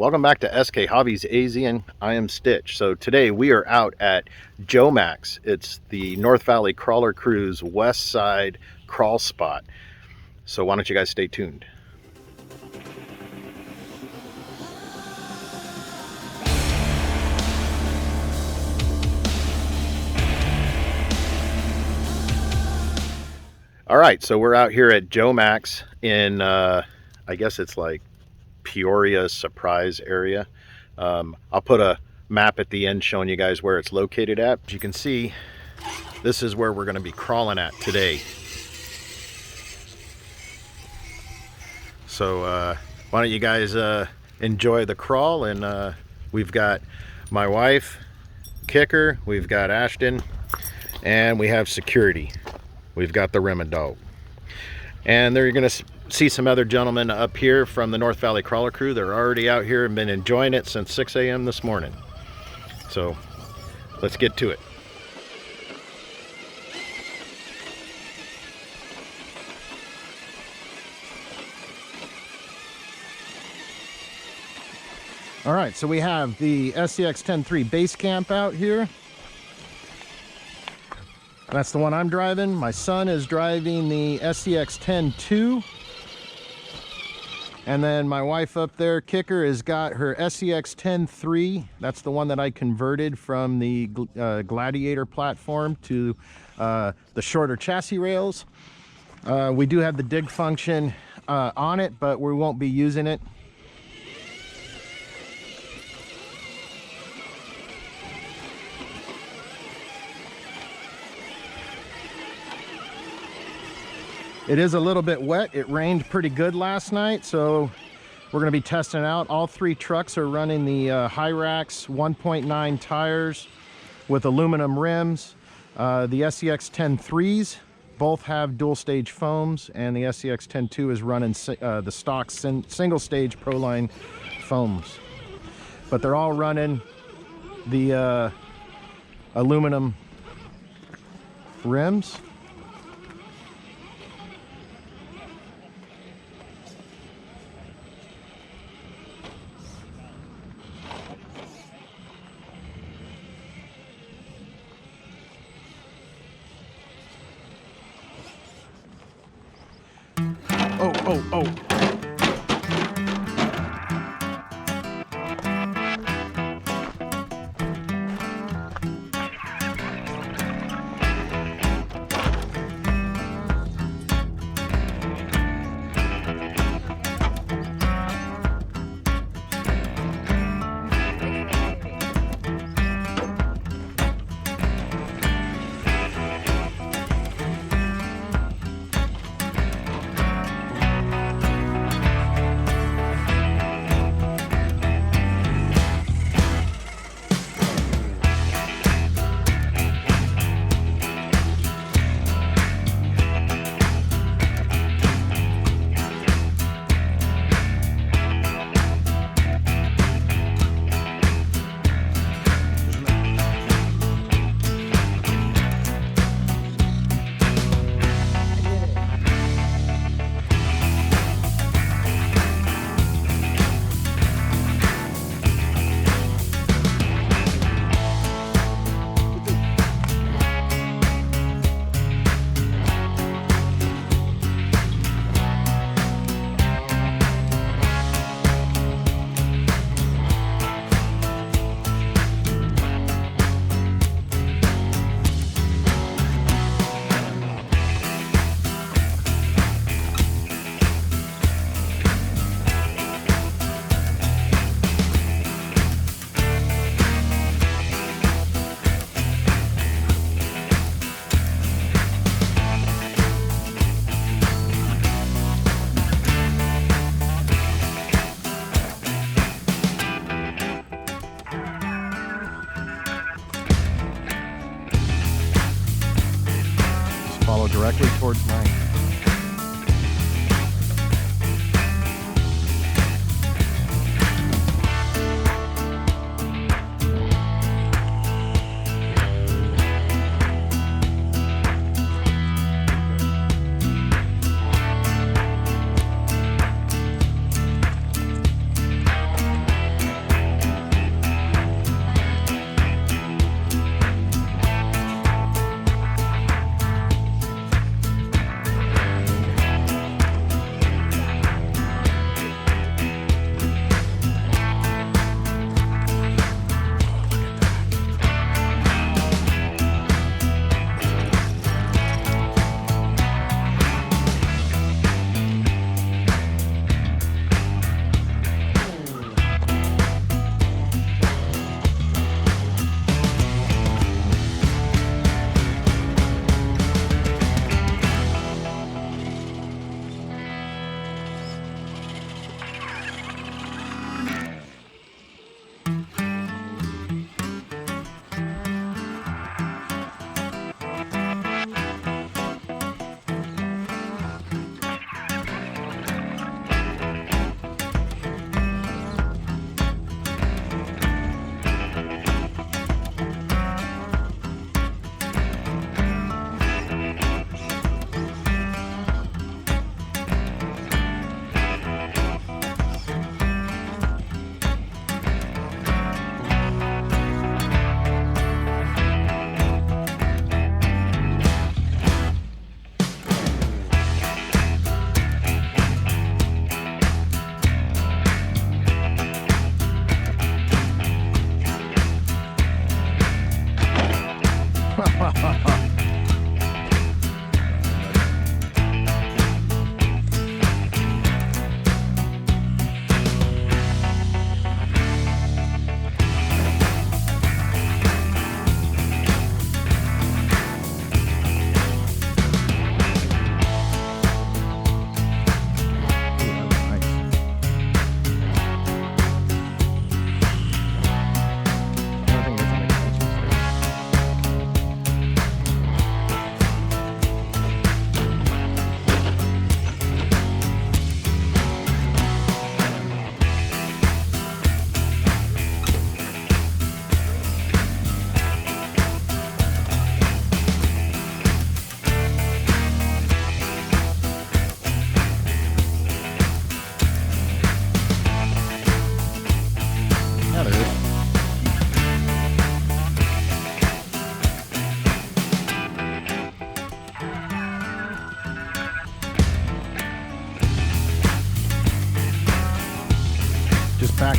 Welcome back to SK Hobbies AZ, and I am Stitch. So today we are out at Jomax. It's the North Valley Crawler Crew's west side crawl spot. So why don't you guys stay tuned. All right, so we're out here at Jomax in, I guess it's like Peoria Surprise area. I'll put a map at the end showing you guys where it's located at. As you can see, this is where we're going to be crawling at today. So why don't you guys enjoy the crawl, and we've got my wife, Kicker, we've got Ashton, and we have security. We've got the Rim and Dog. And there you're going to see some other gentlemen up here from the North Valley Crawler Crew. They're already out here and been enjoying it since 6 a.m. this morning. So let's get to it. All right, so we have the SCX10 base camp out here. That's the one I'm driving. My son is driving the SCX10 and then my wife up there, Kicker, has got her SCX10 That's the one that I converted from the Gladiator platform to the shorter chassis rails. We do have the dig function on it, but we won't be using it. It is a little bit wet. It rained pretty good last night, so we're going to be testing out. All three trucks are running the Hyrax 1.9 tires with aluminum rims. The SCX10 both have dual stage foams, and the SCX10 is running the stock single stage Proline foams. But they're all running the aluminum rims. Oh. Follow directly towards mine.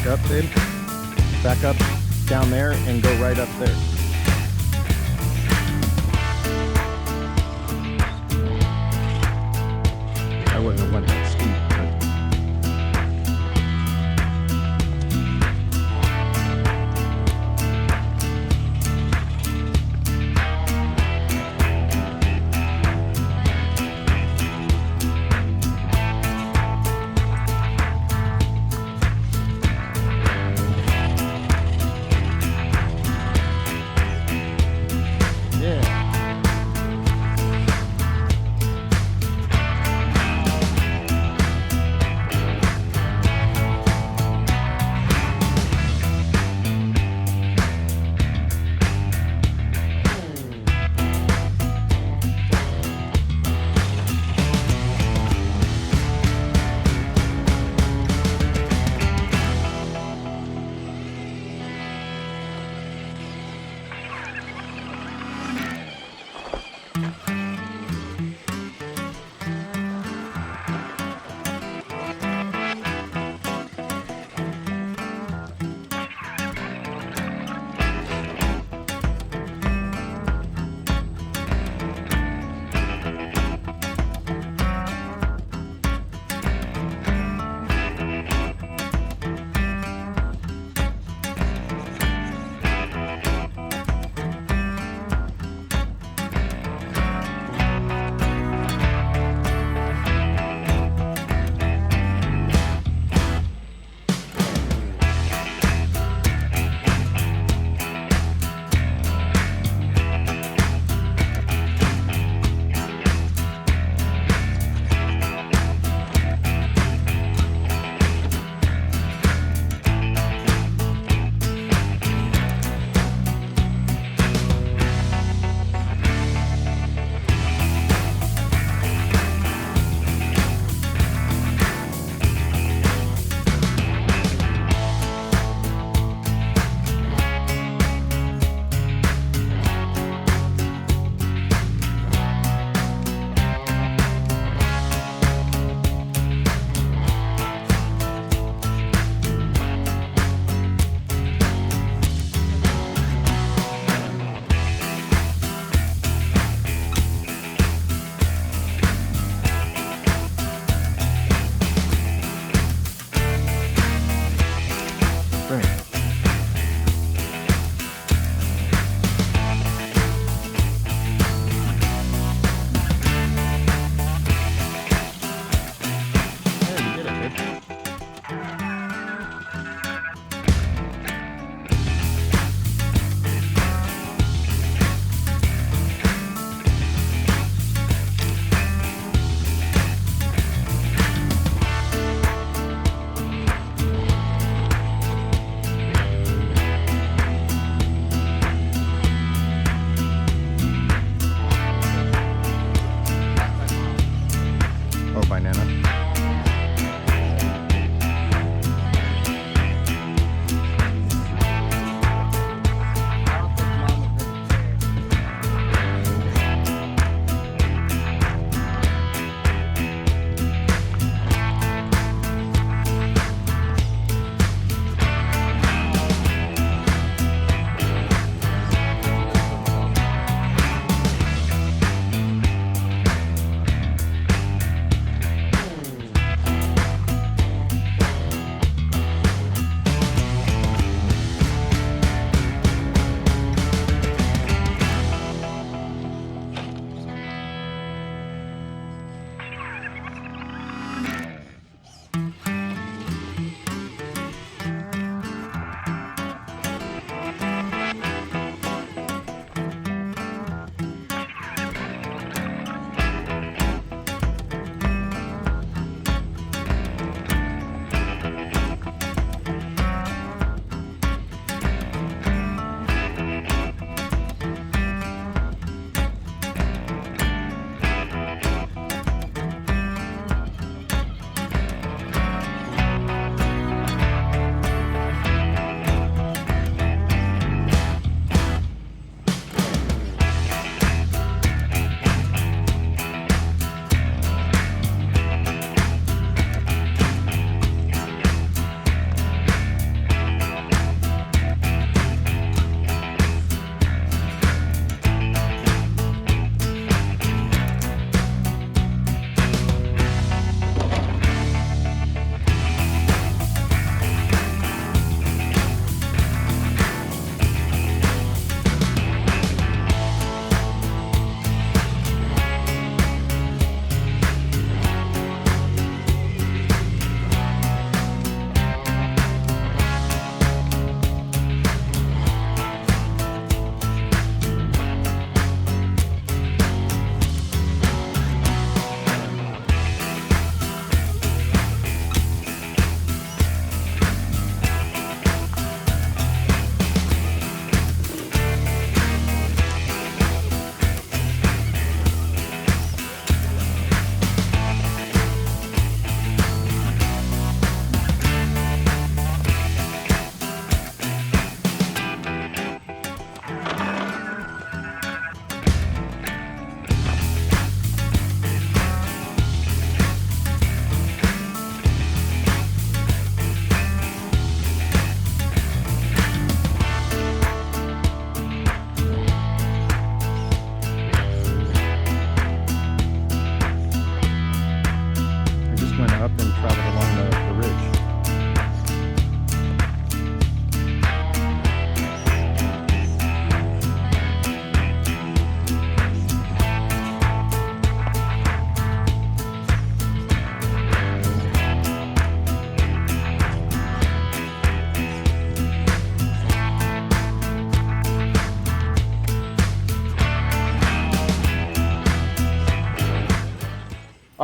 back up, babe. Back up down there and go right up there. I wouldn't have went that steep,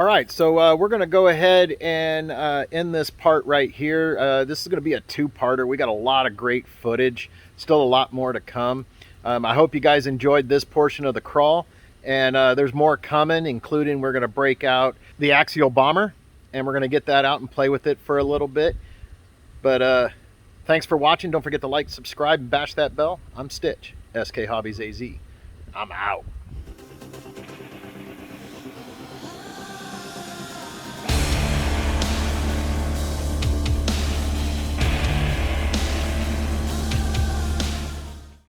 right, so we're going to go ahead and end this part right here. This is going to be a two-parter. We got a lot of great footage, still a lot more to come. I hope you guys enjoyed this portion of the crawl, and there's more coming, including we're going to break out the Axial Bomber, and we're going to get that out and play with it for a little bit. But thanks for watching. Don't forget to like, subscribe, and bash that bell. I'm Stitch, SK Hobbies AZ. I'm out.